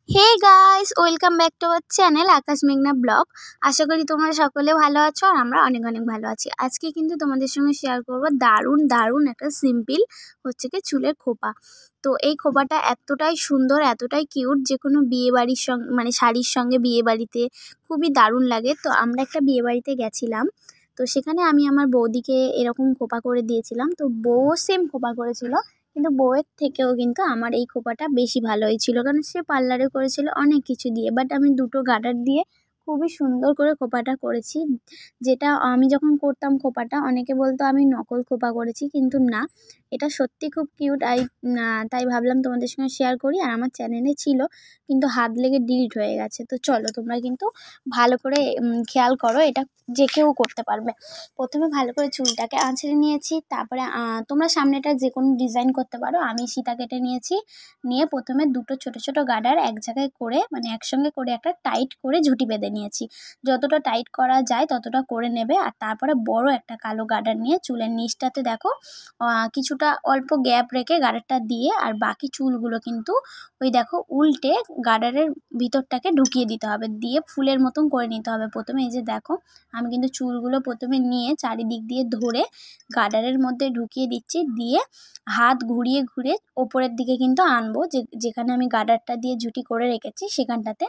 Hey guys, welcome back to our channel Akash মেঘনা blog. আশা করি তোমরা সকলে ভালো আছো আর আমরা অনেক অনেক ভালো আছি। আজকে কিন্তু তোমাদের সঙ্গে শেয়ার করব দারুণ দারুণ একটা সিম্পল কি চুলের খোপা। তো এই খোপাটা এতটাই সুন্দর, এতটাই কিউট, যে কোনো বিয়ে বাড়ির সঙ্গে মানে শাড়ির সঙ্গে বিয়ে বাড়িতে খুবই দারুণ লাগে। তো আমরা একটা বিয়ে বাড়িতে গেছিলাম, তো সেখানে আমি আমার বৌদিকে এরকম খোপা করে দিয়েছিলাম। তো বউ সেম খোপা করেছিল, কিন্তু বউয়ের থেকেও কিন্তু আমার এই খোপাটা বেশি ভালো হয়েছিল, কারণ সে পার্লারে করেছিল অনেক কিছু দিয়ে, বাট আমি দুটো গার্ডার দিয়ে খুবই সুন্দর করে খোপাটা করেছি। যেটা আমি যখন করতাম খোপাটা, অনেকে বলতো আমি নকল খোপা করেছি, কিন্তু না, এটা সত্যি খুব কিউট। তাই ভাবলাম তোমাদের সঙ্গে শেয়ার করি। আর আমার চ্যানেলে ছিল, কিন্তু হাত লেগে ডিলিট হয়ে গেছে। তো চলো তোমরা কিন্তু ভালো করে খেয়াল করো, এটা যে কেউ করতে পারবে। প্রথমে ভালো করে চুলটাকে আঁচড়ে নিয়েছি, তারপরে তোমরা সামনেটা যে কোনো ডিজাইন করতে পারো। আমি সীতা কেটে নিয়েছি, নিয়ে প্রথমে দুটো ছোট ছোট গার্ডার এক জায়গায় করে মানে একসঙ্গে করে একটা টাইট করে ঝুঁটি বেঁধে নিয়েছি। যতটা টাইট করা যায় ততটা করে নেবে। আর তারপরে বড় একটা কালো গার্ডার নিয়ে চুলের নিচটাতে দেখো কিছুটা অল্প গ্যাপ রেখে গার্ডারটা দিয়ে, আর বাকি চুলগুলো কিন্তু ওই দেখো উল্টে গার্ডারের ভিতরটাকে ঢুকিয়ে দিতে হবে, দিয়ে ফুলের মতন করে নিতে হবে। প্রথমে এই যে দেখো, আমি কিন্তু চুলগুলো প্রথমে নিয়ে চারিদিক দিয়ে ধরে গার্ডারের মধ্যে ঢুকিয়ে দিচ্ছি, দিয়ে হাত ঘুরিয়ে ঘুরিয়ে ওপরের দিকে কিন্তু আনবো, যেখানে আমি গার্ডারটা দিয়ে ঝুঁটি করে রেখেছি সেখানটাতে।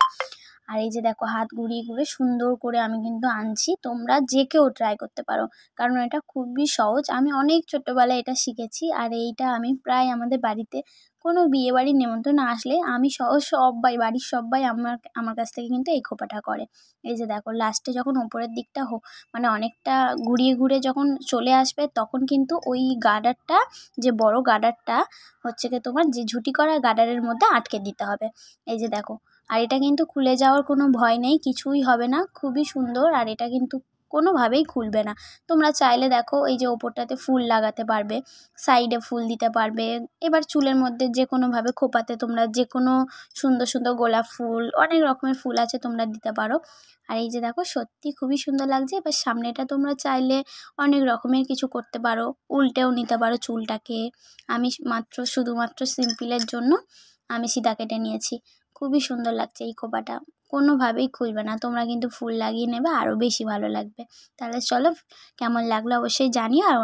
আর এই যে দেখো, হাত ঘুরিয়ে ঘুরিয়ে সুন্দর করে আমি কিন্তু আনছি। তোমরা যে কেউ ট্রাই করতে পারো, কারণ এটা খুবই সহজ। আমি অনেক ছোট্টবেলায় এটা শিখেছি, আর এইটা আমি প্রায় আমাদের বাড়িতে কোনো বিয়ে বাড়ির নেমন্তন্ন আসলে আমি সহ সবাই, বাড়ির সবাই আমার কাছ থেকে কিন্তু এই খোপাটা করে। এই যে দেখো, লাস্টে যখন ওপরের দিকটা মানে অনেকটা ঘুরিয়ে ঘুরে যখন চলে আসবে, তখন কিন্তু ওই গার্ডারটা, যে বড় গার্ডারটা তোমার যে ঝুঁটি করা গার্ডারের মধ্যে আটকে দিতে হবে। এই যে দেখো, আর এটা কিন্তু খুলে যাওয়ার কোনো ভয় নেই, কিছুই হবে না, খুবই সুন্দর। আর এটা কিন্তু কোনোভাবেই খুলবে না। তোমরা চাইলে দেখো এই যে ওপরটাতে ফুল লাগাতে পারবে, সাইডে ফুল দিতে পারবে। এবার চুলের মধ্যে যে কোনোভাবে খোপাতে তোমরা যে কোনো সুন্দর সুন্দর গোলাপ ফুল, অনেক রকমের ফুল আছে, তোমরা দিতে পারো। আর এই যে দেখো, সত্যি খুবই সুন্দর লাগছে। এবার সামনেটা তোমরা চাইলে অনেক রকমের কিছু করতে পারো, উল্টেও নিতে পারো চুলটাকে। আমি শুধুমাত্র সিম্পলের জন্য আমি সিধা কেটে নিয়েছি। খুবই সুন্দর লাগছে এই খোপাটা, কোনোভাবেই খুলবে না। তোমরা কিন্তু ফুল লাগিয়ে নেবে, আরও বেশি ভালো লাগবে। তাহলে চলো, কেমন লাগলো অবশ্যই জানিও। আর